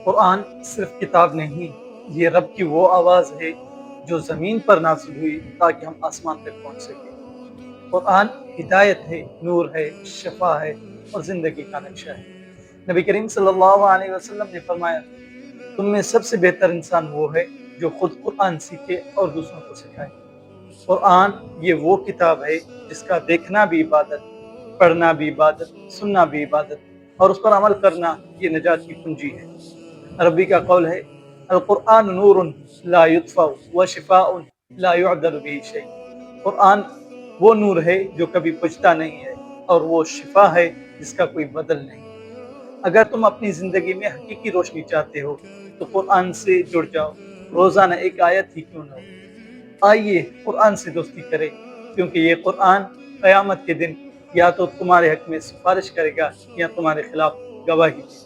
कुरान सिर्फ किताब नहीं, ये रब की वो आवाज़ है जो ज़मीन पर नाज़िल हुई ताकि हम आसमान तक पहुँच सकें। कुरान हिदायत है, नूर है, शिफा है और ज़िंदगी का नक्शा है। नबी करीम सल्लल्लाहु अलैहि वसल्लम ने फरमाया, तुम में सबसे बेहतर इंसान वो है जो खुद कुरान सीखे और दूसरों को सिखाए। कुरान ये वो किताब है जिसका देखना भी इबादत, पढ़ना भी इबादत, सुनना भी इबादत और उस पर अमल करना ये निजात की कुंजी है। अरबी का कौल है, अल कुरान नूरुन ला युत्फ़ा व शिफ़ाउन ला युअदल बिही शै। कुरान वो नूर है जो कभी बुझता नहीं है और वो शिफा है जिसका कोई बदल नहीं। अगर तुम अपनी जिंदगी में हकीकी रोशनी चाहते हो तो कुरान से जुड़ जाओ, रोजाना एक आयत ही क्यों ना हो। आइए कुरान से दोस्ती करें, क्योंकि ये कुरान क़यामत के दिन या तो तुम्हारे हक में सिफारिश करेगा या तुम्हारे खिलाफ गवाही देगा।